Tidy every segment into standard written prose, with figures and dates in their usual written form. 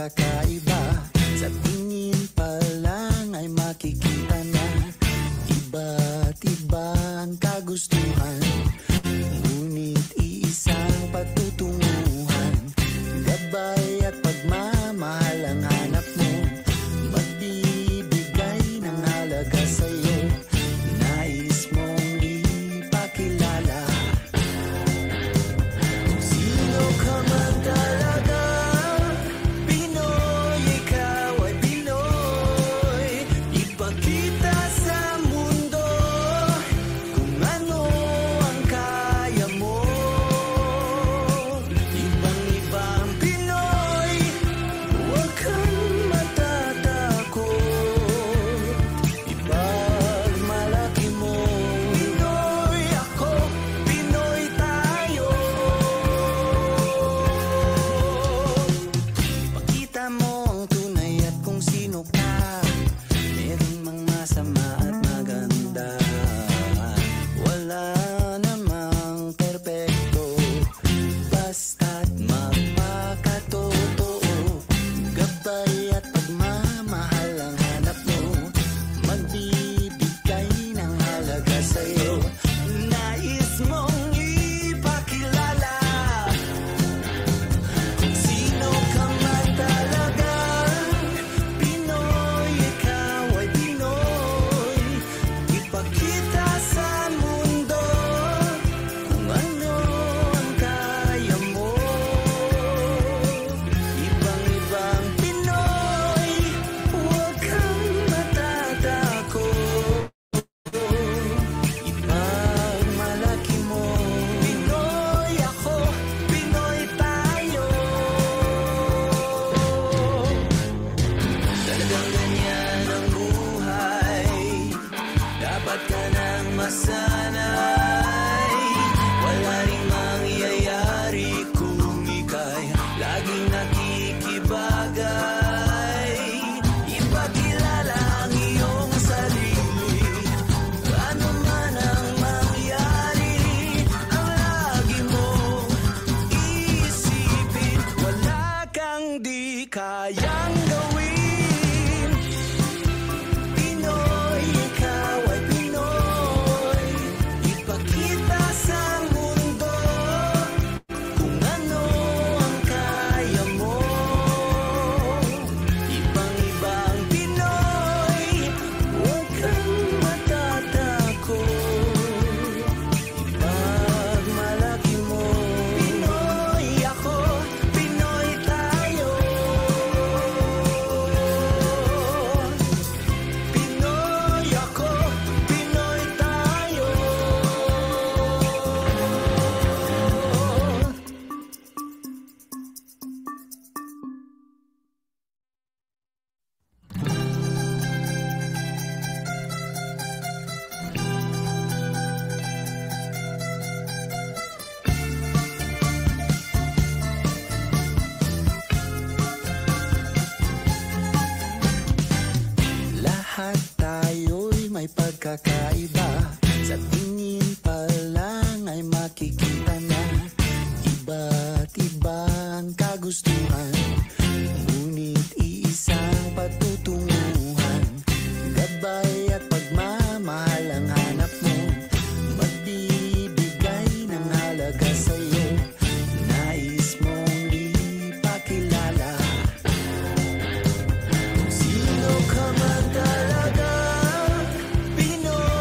pagkakaiba. Sa tingin pa lang ay makikita na iba't iba ang kagustuhan. Ngunit iisang patutunguhan, gabay at pagmamahal ang hanap mo. Magbibigay ng halaga sa'yo, nais mong ipakilala. Kung sino ka man talaga, Pinoy, ikaw ay Pinoy. Ipakita sa mundo kung ano ang kaya mo. Ibang-ibang Pinoy, huwag kang matatakot. Ipagmalaki mo, Pinoy ako, Pinoy tayo. Pakita mo ang tunay at kung sino ka. Meron mang masama at maganda, wala namang perpekto, basta't magpakatotoo. Gabay at pagmamahal ang hanap mo, magbibigay ng halaga sa'yo, nais mong ipakilala. Kung sino ka man talaga, Pinoy, ikaw ay Pinoy. Ipakita sa mundo kung ano ang kaya mo. Ibang-ibang Pinoy, huwag kang matatakot. Ipagmalaki mo, Pinoy ako, Pinoy tayo. Talagang ganyan ang buhay, dapat ka nang masanay. Wala ring mangyayari kung ika'y laging nakikibagay. Ipakilala ang iyong sarili, ano man ang mangyari, ang lagi mong isipin, wala kang di kayang gawin. Pinoy, ikaw ay Pinoy. Ipakita sa mundo kung ano ang kaya mo. Ibang-ibang Pinoy, huwag kang matatakot. Ipagmalaki mo, Pinoy ako, Pinoy tayo. Pinoy ako, Pinoy tayo. Lahat tayo'y may pagkakaiba. Sa tingin pa lang ay makikita na iba't iba ang kagustuhan. Ngunit iisang patutunguhan, gabay at pagmamahal ang hanap mo. Magbibigay ng halaga sa'yo, nais mong ipakilala. Kung sino ka man talaga, Pinoy,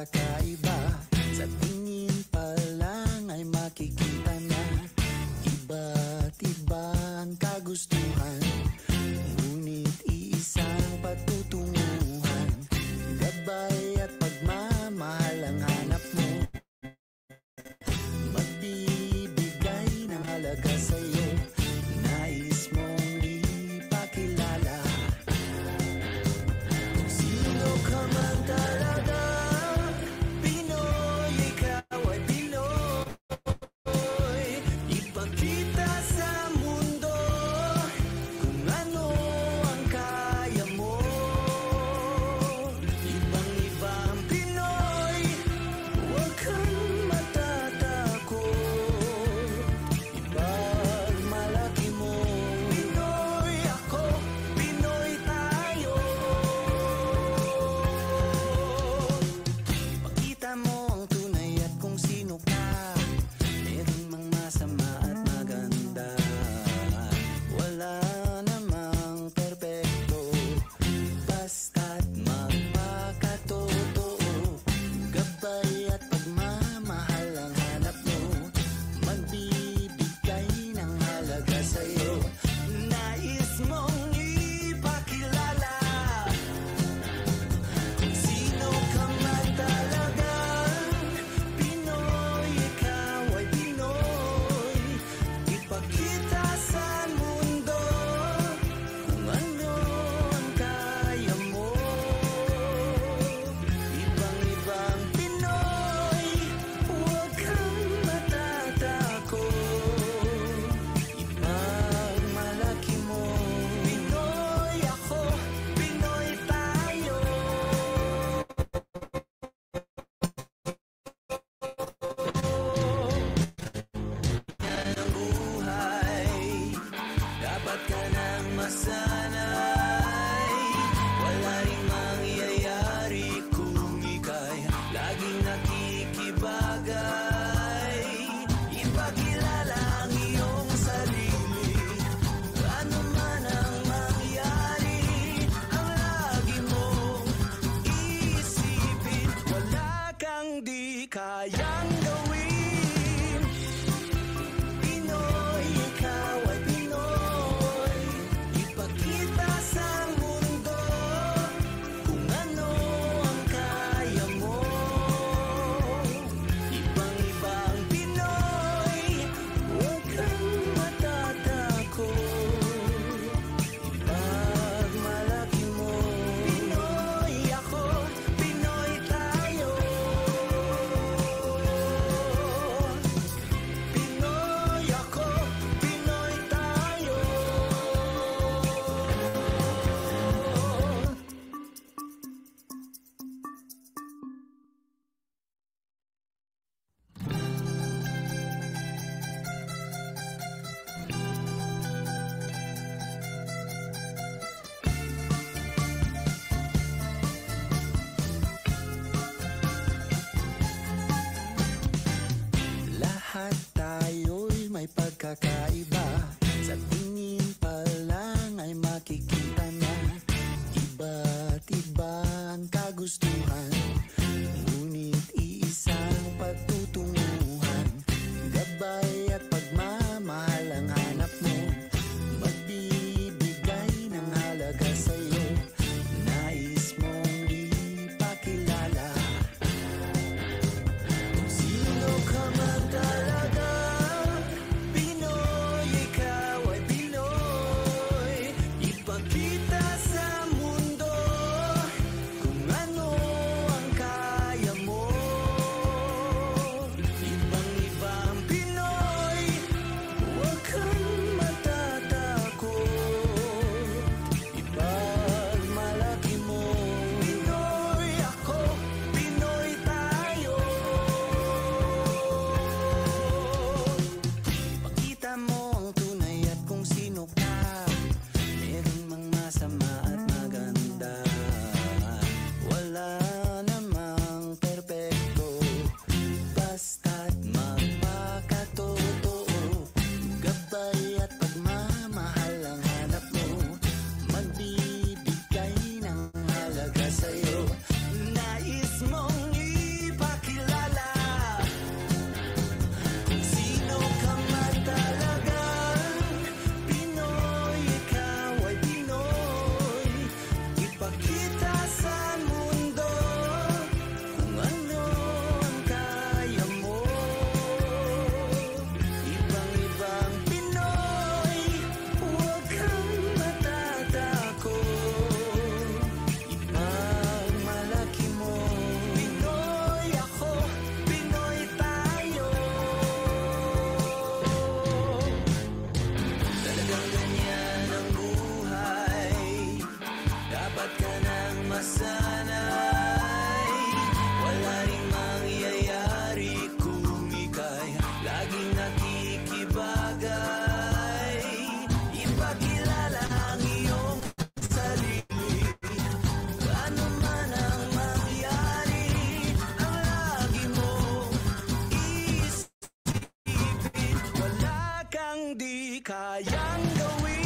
kakaiba. Sa tingin pa lang ay makikita na iba't ibang kagustuhan, ngunit iisang patutunguhan. Gabay at pagmamahal ang hanap mo, magbibigay ng halaga sa'yo. Nais mong ipakilala kung sino ka man talaga. Pinoy, ikaw ay Pinoy. Ipakita sa mundo kung ano ang kaya mo. Ibang-ibang Pinoy, huwag kang matatakot. Ipagmalaki mo, Pinoy ako, Pinoy tayo. Pakita mo ang tunay at kung sino ka. Meron mang masama at maganda, wala namang perpekto, basta't magpakatotoo. Gabay at pagmamahal ang hanap mo, magbibigay ng halaga sa'yo. Nais mong ipakilala kung sino ka man talaga. Pinoy, ikaw ay Pinoy. Ipakita sa mundo kung ano ang kaya mo. Ibang-ibang Pinoy, huwag kang matatakot. Ipagmalaki mo, Pinoy ako, Pinoy tayo. Yan ang buhay, dapat ka nang masanay. Wala ring mangyayari kung ika'y laging nakikibagay. Ipakilala ang iyong sarili, ano man ang mangyari. Ang lagi mong isipin, wala kang di kayang gawin. Pinoy, ikaw ay Pinoy. Ipakita sa mundo kung ano ang kaya mo. Ibang-ibang Pinoy, huwag kang matatakot. Ipagmalaki mo, Pinoy ako, Pinoy tayo. di kayang gawin.